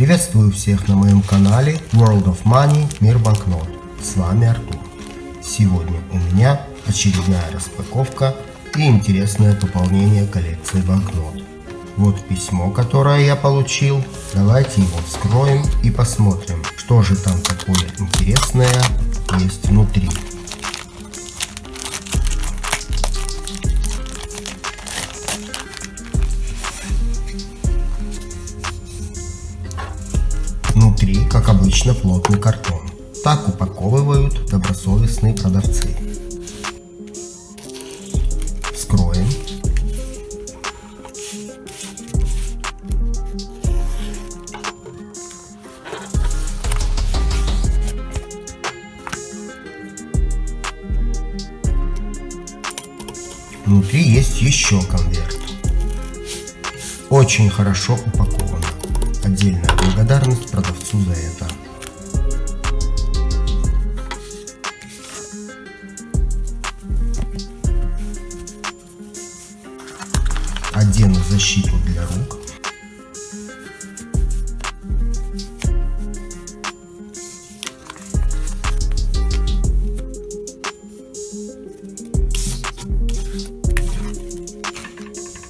Приветствую всех на моем канале World of Money, Мир банкнот. С вами Артур. Сегодня у меня очередная распаковка и интересное пополнение коллекции банкнот. Вот письмо, которое я получил. Давайте его вскроем и посмотрим, что же там такое интересное есть внутри. Внутри, как обычно, плотный картон. Так упаковывают добросовестные продавцы. Вскроем. Внутри есть еще конверт. Очень хорошо упакован. Отдельная благодарность продавцу за это. Одену защиту для рук.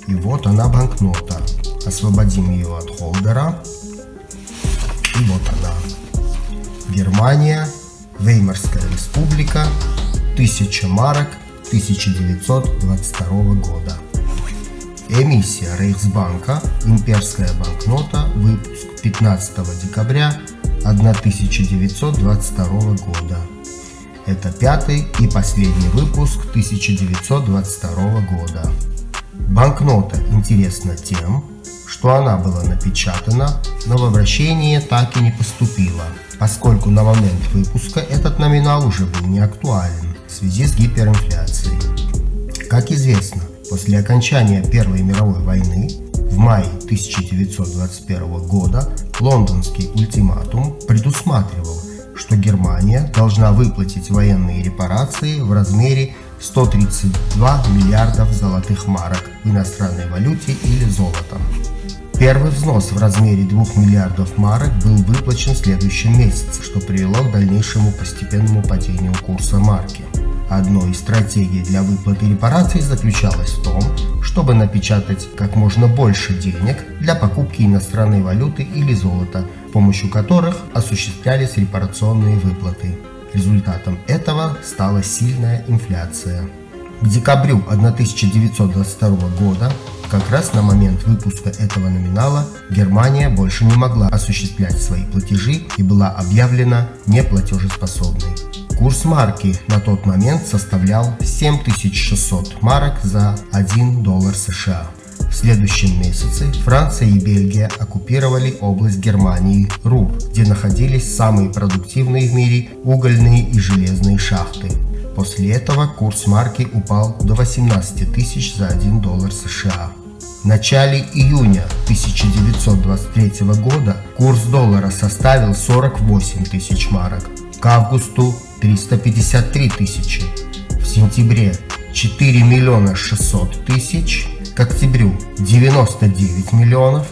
И вот она, банкнота. Освободим ее от холдера. И вот она. Германия, Веймарская республика, 1000 марок 1922 года. Эмиссия Рейхсбанка, имперская банкнота, выпуск 15 декабря 1922 года. Это пятый и последний выпуск 1922 года. Банкнота интересна тем, что она была напечатана, но в обращение так и не поступила, поскольку на момент выпуска этот номинал уже был не актуален в связи с гиперинфляцией. Как известно, после окончания Первой мировой войны в мае 1921 года лондонский ультиматум предусматривал, что Германия должна выплатить военные репарации в размере 132 миллиардов золотых марок в иностранной валюте или золотом. Первый взнос в размере 2 миллиардов марок был выплачен в следующем месяце, что привело к дальнейшему постепенному падению курса марки. Одной из стратегий для выплаты репараций заключалась в том, чтобы напечатать как можно больше денег для покупки иностранной валюты или золота, с помощью которых осуществлялись репарационные выплаты. Результатом этого стала сильная инфляция. К декабрю 1922 года, как раз на момент выпуска этого номинала, Германия больше не могла осуществлять свои платежи и была объявлена неплатежеспособной. Курс марки на тот момент составлял 7600 марок за $1 США. В следующем месяце Франция и Бельгия оккупировали область Германии Руhr, где находились самые продуктивные в мире угольные и железные шахты. После этого курс марки упал до 18 тысяч за $1 США. В начале июня 1923 года курс доллара составил 48 тысяч марок, к августу 353 тысячи, в сентябре 4 миллиона 600 тысяч, к октябрю 99 миллионов,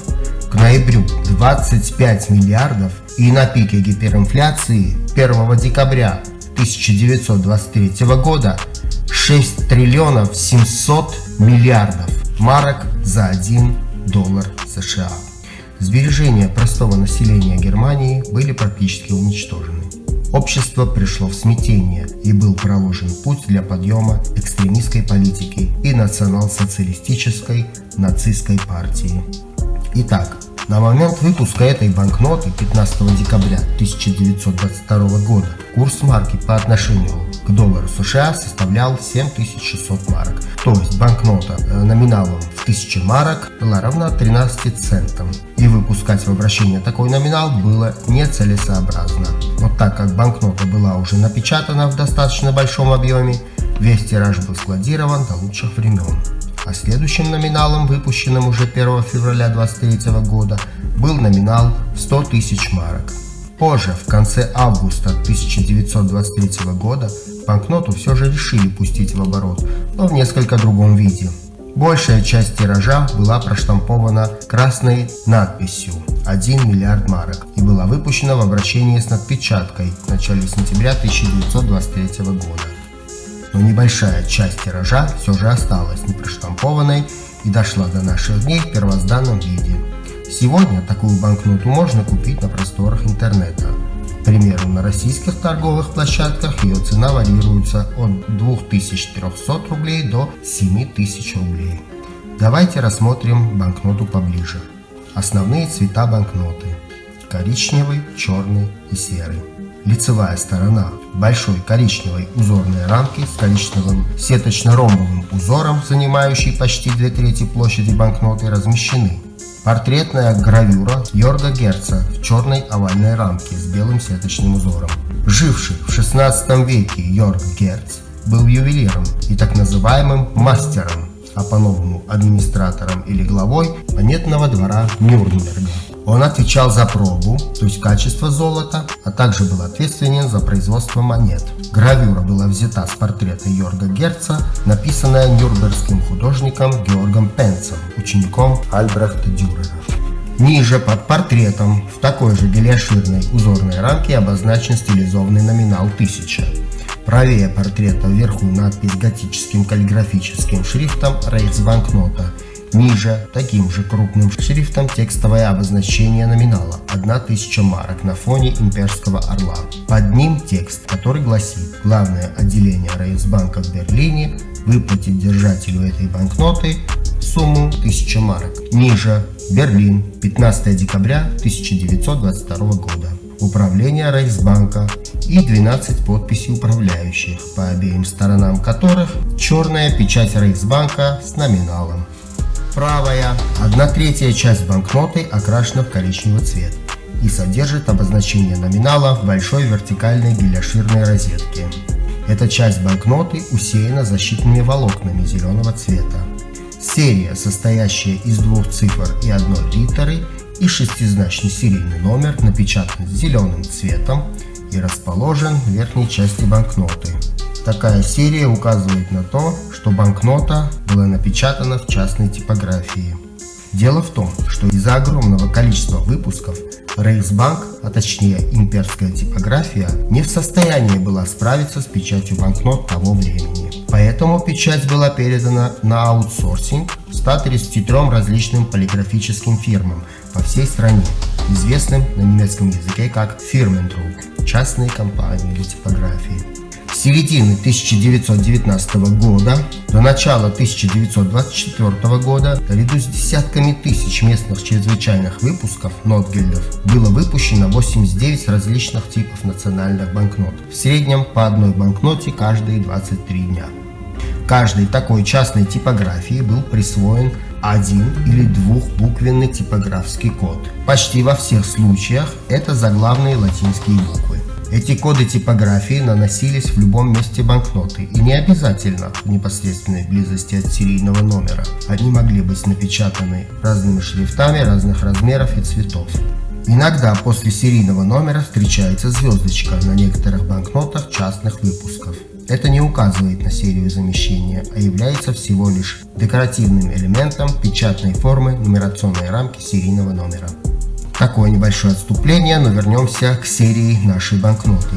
к ноябрю 25 миллиардов и на пике гиперинфляции 1 декабря 1923 года 6 триллионов 700 миллиардов марок за $1 США. Сбережения простого населения Германии были практически уничтожены. Общество пришло в смятение и был проложен путь для подъема экстремистской политики и национал-социалистической нацистской партии. Итак, на момент выпуска этой банкноты 15 декабря 1922 года курс марки по отношению к доллару США составлял 7600 марок, то есть банкнота номиналом в 1000 марок была равна 13 центам, и выпускать в обращение такой номинал было нецелесообразно. Но так как банкнота была уже напечатана в достаточно большом объеме, весь тираж был складирован до лучших времен. А следующим номиналом, выпущенным уже 1 февраля 1923 года, был номинал в 100 тысяч марок. Позже, в конце августа 1923 года, банкноту все же решили пустить в оборот, но в несколько другом виде. Большая часть тиража была проштампована красной надписью «1 миллиард марок» и была выпущена в обращении с надпечаткой в начале сентября 1923 года. Но небольшая часть тиража все же осталась непроштампованной и дошла до наших дней в первозданном виде. Сегодня такую банкноту можно купить на просторах интернета. К примеру, на российских торговых площадках ее цена варьируется от 2300 рублей до 7000 рублей. Давайте рассмотрим банкноту поближе. Основные цвета банкноты: коричневый, черный и серый. Лицевая сторона в большой коричневой узорной рамке с коричневым сеточно-ромбовым узором, занимающей почти 2/3 площади банкноты, размещены: портретная гравюра Йорга Герца в черной овальной рамке с белым сеточным узором. Живший в 16 веке Йорг Герц был ювелиром и так называемым мастером, а по-новому администратором или главой монетного двора Нюрнберга. Он отвечал за пробу, то есть качество золота, а также был ответственен за производство монет. Гравюра была взята с портрета Йорга Герца, написанная нюрнбергским художником Георгом Пенцем, учеником Альбрехта Дюрера. Ниже под портретом в такой же гелиоширной узорной рамке обозначен стилизованный номинал 1000. Правее портрета вверху надпись готическим каллиграфическим шрифтом «Рейхсбанкнота». Ниже таким же крупным шрифтом текстовое обозначение номинала 1000 марок на фоне имперского орла. Под ним текст, который гласит: главное отделение Рейхсбанка в Берлине выплатит держателю этой банкноты сумму 1000 марок. Ниже: Берлин, 15 декабря 1922 года. Управление Рейхсбанка и 12 подписей управляющих, по обеим сторонам которых черная печать Рейхсбанка с номиналом. Правая 1/3 часть банкноты окрашена в коричневый цвет и содержит обозначение номинала в большой вертикальной гелиоширной розетке. Эта часть банкноты усеяна защитными волокнами зеленого цвета. Серия, состоящая из 2 цифр и 1 литеры, и шестизначный серийный номер напечатан зеленым цветом и расположен в верхней части банкноты. Такая серия указывает на то, что банкнота была напечатана в частной типографии. Дело в том, что из-за огромного количества выпусков Рейхсбанк, а точнее имперская типография, не в состоянии была справиться с печатью банкнот того времени. Поэтому печать была передана на аутсорсинг 133 различным полиграфическим фирмам по всей стране, известным на немецком языке как Firmendruck, частные компании для типографии. С середины 1919 года до начала 1924 года наряду с десятками тысяч местных чрезвычайных выпусков Нотгельдов было выпущено 89 различных типов национальных банкнот, в среднем по одной банкноте каждые 23 дня. Каждой такой частной типографии был присвоен 1- или 2-буквенный типографский код. Почти во всех случаях это заглавные латинские буквы. Эти коды типографии наносились в любом месте банкноты и не обязательно в непосредственной близости от серийного номера. Они могли быть напечатаны разными шрифтами разных размеров и цветов. Иногда после серийного номера встречается звездочка на некоторых банкнотах частных выпусков. Это не указывает на серию замещения, а является всего лишь декоративным элементом печатной формы нумерационной рамки серийного номера. Такое небольшое отступление, но вернемся к серии нашей банкноты.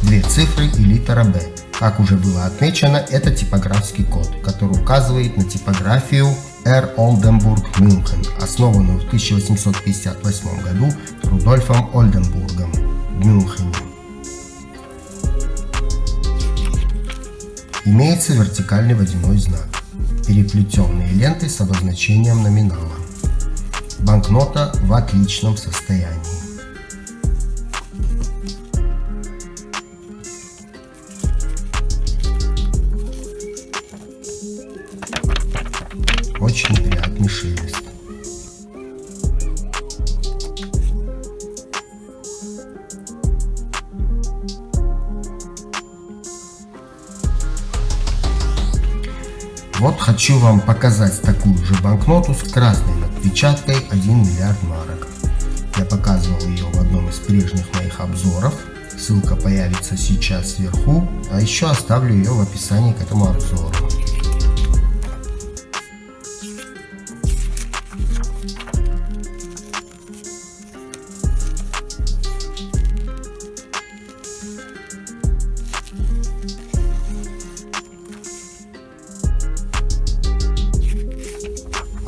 2 цифры и литера «Б». Как уже было отмечено, это типографский код, который указывает на типографию Р. Олденбург, Мюнхен, основанную в 1858 году Рудольфом Олденбургом в Мюнхене. Имеется вертикальный водяной знак, переплетенные лентой с обозначением номинала. Банкнота в отличном состоянии. Очень приятный шелест. Вот хочу вам показать такую же банкноту с красной надпечаткой 1 миллиард марок. Я показывал ее в одном из прежних моих обзоров. Ссылка появится сейчас сверху, а еще оставлю ее в описании к этому обзору.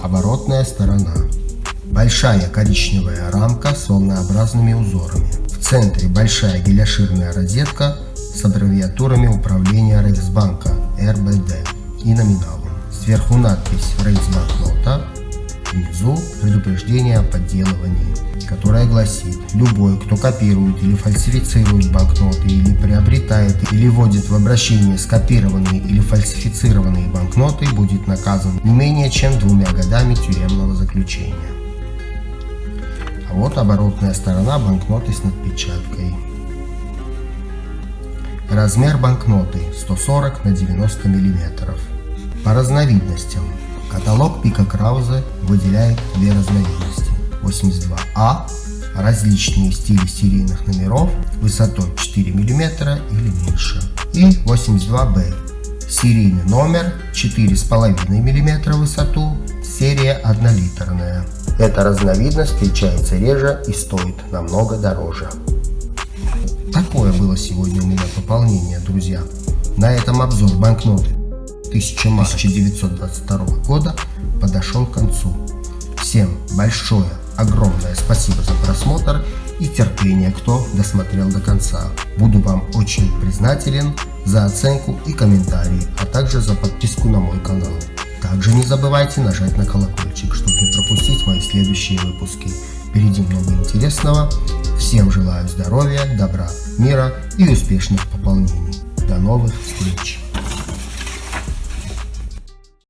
Оборотная сторона. Большая коричневая рамка с волнообразными узорами. В центре большая геляширная розетка с аббревиатурами управления Рейхсбанка РБД и номиналом. Сверху надпись Рейхсбанкнота. Внизу предупреждение о подделывании, которое гласит: любой, кто копирует или фальсифицирует банкноты, или приобретает или вводит в обращение скопированные или фальсифицированные банкноты, будет наказан не менее чем 2 годами тюремного заключения. А вот оборотная сторона банкноты с надпечаткой. Размер банкноты 140 на 90 мм. По разновидностям. Каталог Пика Краузе выделяет 2 разновидности. 82А – различные стили серийных номеров высотой 4 мм или меньше. И 82Б – серийный номер 4,5 мм в высоту, серия 1-литрная. Эта разновидность встречается реже и стоит намного дороже. Такое было сегодня у меня пополнение, друзья. На этом обзор банкноты 1000 марок 1922 года подошел к концу. Всем большое, огромное спасибо за просмотр и терпение, кто досмотрел до конца. Буду вам очень признателен за оценку и комментарии, а также за подписку на мой канал. Также не забывайте нажать на колокольчик, чтобы не пропустить мои следующие выпуски. Впереди много интересного. Всем желаю здоровья, добра, мира и успешных пополнений. До новых встреч!